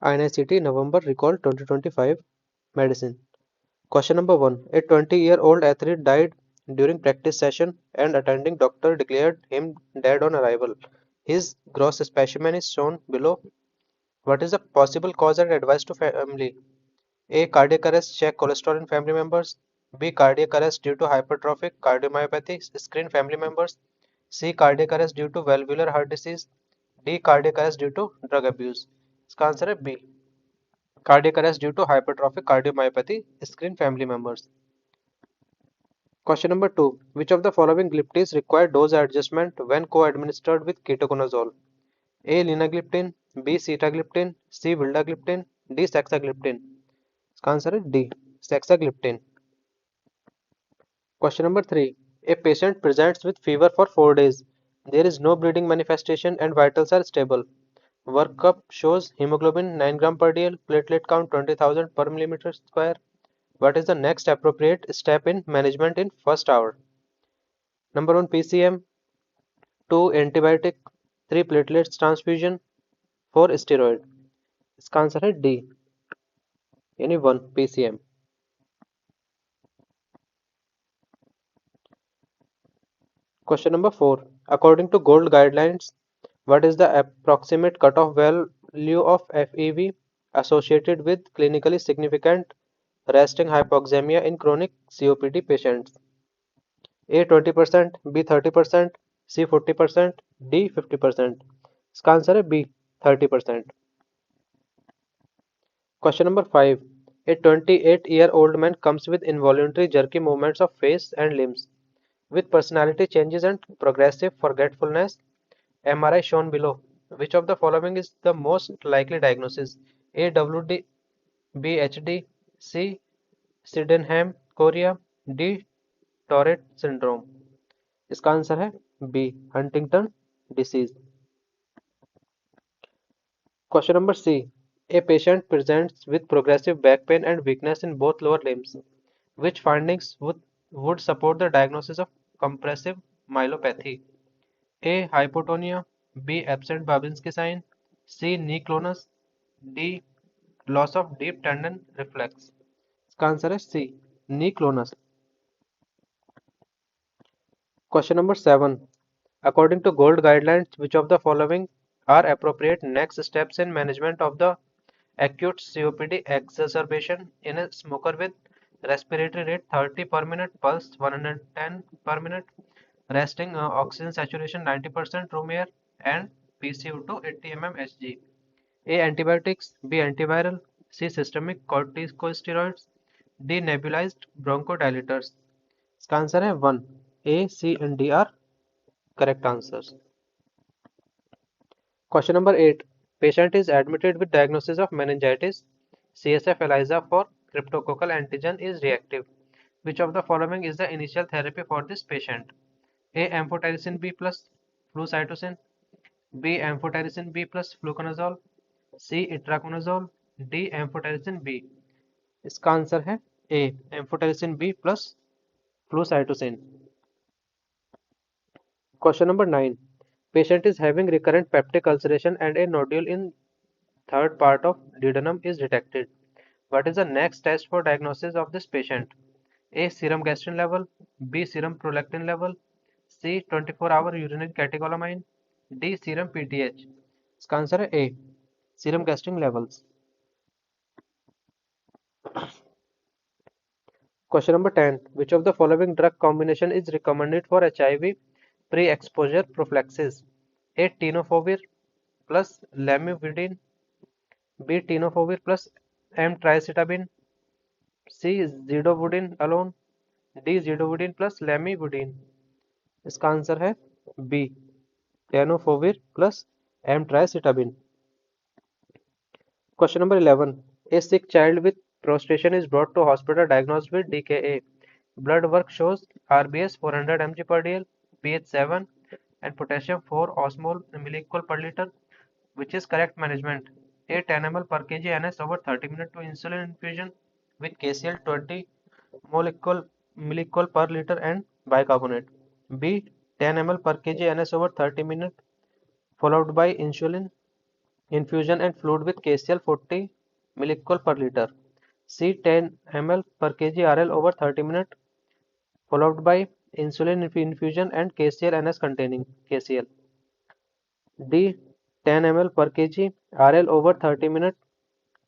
INICT November Recall 2025 Medicine. Question number 1. A 20-year-old athlete died during practice session and attending doctor declared him dead on arrival. His gross specimen is shown below. What is the possible cause and advice to family? A. Cardiac arrest. Check cholesterol in family members. B. Cardiac arrest due to hypertrophic cardiomyopathy. Screen family members. C. Cardiac arrest due to valvular heart disease. D. Cardiac arrest due to drug abuse. इसका answer है B. Cardiac arrest due to hypertrophic cardiomyopathy. Screen family members. Question number 2. Which of the following gliptins require dose adjustment when co-administered with ketoconazole? A. Linagliptin. B. Sitagliptin. C. Vildagliptin. D. Saxagliptin. इसका answer है D. Saxagliptin. Question number 3. A patient presents with fever for 4 days. There is no bleeding manifestation and vitals are stable. Workup shows hemoglobin 9 gram per dl, platelet count 20,000 per millimeter square. What is the next appropriate step in management in first hour? Number 1 PCM, 2 antibiotic, 3 platelets transfusion, 4 steroid. इसका answer है D यानी 1 PCM. Question number 4. According to GOLD guidelines, what is the approximate cutoff value of FEV associated with clinically significant resting hypoxemia in chronic COPD patients? A 20%, B 30%, C 40%, D 50%. इसका answer है B 30%. Question number 5. A 28-year-old man comes with involuntary jerky movements of face and limbs, with personality changes and progressive forgetfulness. MRI shown below. Which of the following is the most likely diagnosis? A. WD, B. HD, C. Sydenham chorea, D. Tourette syndrome. इसका answer है B. Huntington disease. Question number C. A patient presents with progressive back pain and weakness in both lower limbs. Which findings would support the diagnosis of compressive myelopathy? A. Hypotonia, B. Absent Babinski sign, C. Knee clonus, D. Loss of deep tendon reflex. इसका answer है C. Knee clonus. Question number 7. According to GOLD guidelines, which of the following are appropriate next steps in management of the acute COPD exacerbation in a smoker with respiratory rate 30 per minute, pulse 110 per minute, resting oxygen saturation 90%, room air, and PCO2 80 mmHg? A. Antibiotics, B. Antiviral, C. Systemic corticosteroids, D. Nebulized bronchodilators. इसका answer है 1. A, C and D are correct answers. Question number 8. Patient is admitted with diagnosis of meningitis. CSF ELISA for cryptococcal antigen is reactive. Which of the following is the initial therapy for this patient? A. Amphotericin B plus flucytosine, B. Amphotericin B plus fluconazole, C. Itraconazole, D. Amphotericin B. इसका answer है A. Amphotericin B plus flucytosine. Question number 9. Patient is having recurrent peptic ulceration and a nodule in third part of duodenum is detected. What is the next test for diagnosis of this patient? A. Serum gastrin level, B. Serum prolactin level, C. 24-hour urinary catecholamine, D. Serum PTH. इसका answer है A. Serum gastrin levels. Question number 10. Which of the following drug combination is recommended for HIV pre-exposure prophylaxis? A. Tenofovir plus lamivudine, B. Tenofovir plus M-triacetabine, C. Zidovudine alone, D. Zidovudine plus lamivudine. इसका answer है B. Tenofovir plus M-triacetabine. Question number 11. A sick child with prostration is brought to hospital diagnosed with DKA. Blood work shows RBS 400 mg per dl, pH 7, and potassium 4 osmol millicol per liter. Which is correct management? A. 10 ml per kg NS over 30 minutes to insulin infusion with KCl 20 millicol per liter and bicarbonate. B. 10 ml per kg NS over 30 minutes followed by insulin infusion and fluid with KCl 40 millisecond per liter. C 10 ml per kg RL over 30 minutes, followed by insulin infusion and KCl NS containing KCl. D 10 ml per kg RL over 30 minutes,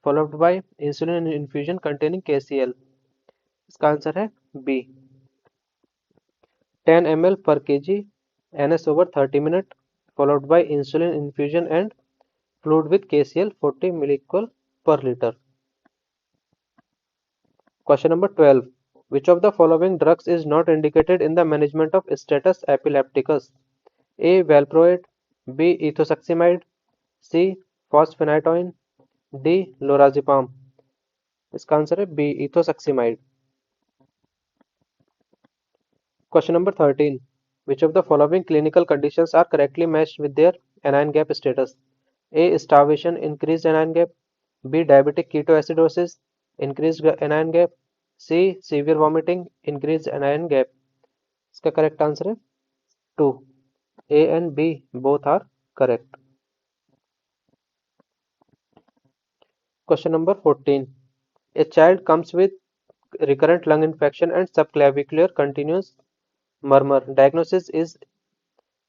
followed by insulin infusion containing KCl. इसका answer है B 10 ml per kg NS over 30 minutes, followed by insulin infusion and fluid with KCl 40 millisecond per liter. Question number 12. Which of the following drugs is not indicated in the management of status epilepticus? A. Valproate, B. Ethosuximide, C. Fosphenytoin, D. Lorazepam. इसका answer है B इथोसक्सिमाइड. Question number 13. Which of the following clinical conditions are correctly matched with their anion gap status? A. Starvation, increased anion gap. B. Diabetic ketoacidosis, increased anion gap. C. Severe vomiting, increased anion gap. इसका correct answer है 2. A and B both are correct. Question number 14. A child comes with recurrent lung infection and subclavicular continuous murmur. Diagnosis is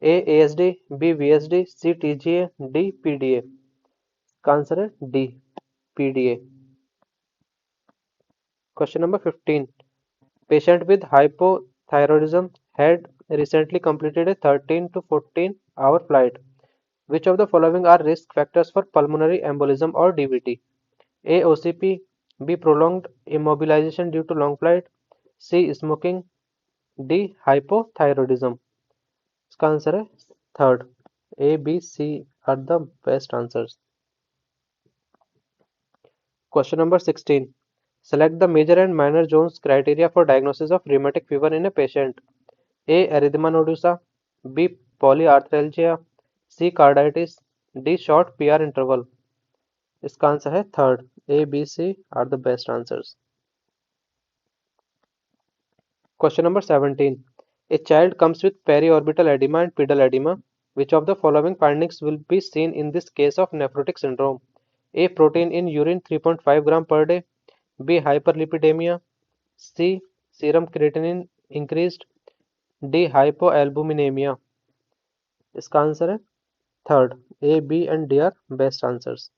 A. ASD, B. VSD, C. TGA, D. PDA. इसका answer है D. PDA. Question number 15. Patient with hypothyroidism had recently completed a 13 to 14-hour flight. Which of the following are risk factors for pulmonary embolism or DVT? A. OCP, B. Prolonged immobilization due to long flight, C. Smoking, D. Hypothyroidism. इसका answer है third. A, B, C are the best answers. Question number 16. Select the major and minor Jones criteria for diagnosis of rheumatic fever in a patient. A. Erythema nodosa, B. Polyarthralgia, C. Carditis, D. Short PR interval. इसका answer है third. A, B, C are the best answers. Question number 17. A child comes with periorbital edema and pedal edema. Which of the following findings will be seen in this case of nephrotic syndrome? A. Protein in urine 3.5 gram per day. B. Hyperlipidemia. C. Serum creatinine increased. D. Hypoalbuminemia. इसका answer है third. A, B and D are best answers.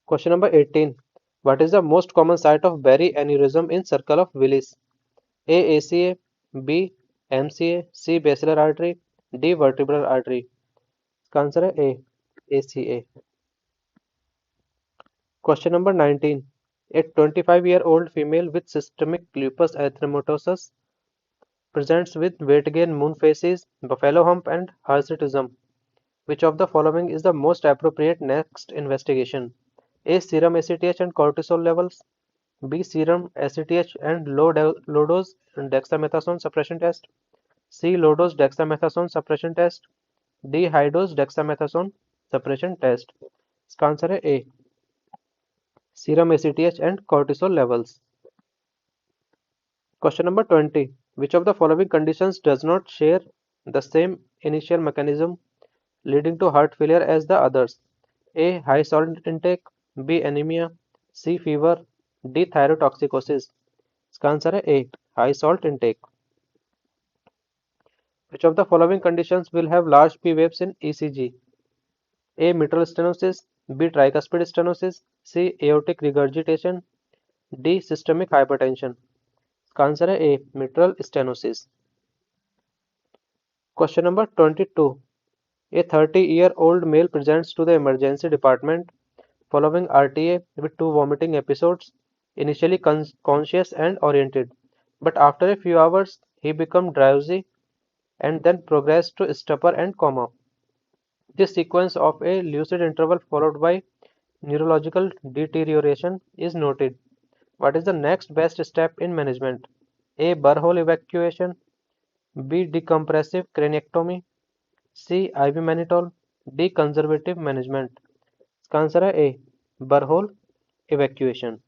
Question number 18. What is the most common site of Berry aneurysm in circle of Willis? A. ACA, B. MCA, C. basilar artery, D. vertebral artery. इसका answer है A. ACA. Question number 19. A 25-year-old female with systemic lupus erythematosus presents with weight gain, moon phases, buffalo hump and hirsutism. Which of the following is the most appropriate next investigation? A. Serum ACTH and cortisol levels, B. Serum ACTH and low dose dexamethasone suppression test, C. Low dose dexamethasone suppression test, D. High dose dexamethasone suppression test. इसका answer है A. Serum ACTH and cortisol levels. Question number 20. Which of the following conditions does not share the same initial mechanism leading to heart failure as the others? A. High salt intake, B. Anemia, C. Fever, D. Thyrotoxicosis. इसका answer है A. High salt intake. Which of the following conditions will have large P waves in ECG? A. Mitral stenosis, B. Tricuspid stenosis, C. Aortic regurgitation, D. Systemic hypertension. इसका answer है A. Mitral stenosis. Question number 22. A 30-year-old male presents to the emergency department following RTA with 2 vomiting episodes, initially conscious and oriented, but after a few hours he became drowsy and then progressed to stupor and coma. This sequence of a lucid interval followed by neurological deterioration is noted. What is the next best step in management? A. Burr-hole evacuation, B. Decompressive craniectomy, C. IV mannitol, D. Conservative management. इसका answer है A. Burr-hole evacuation.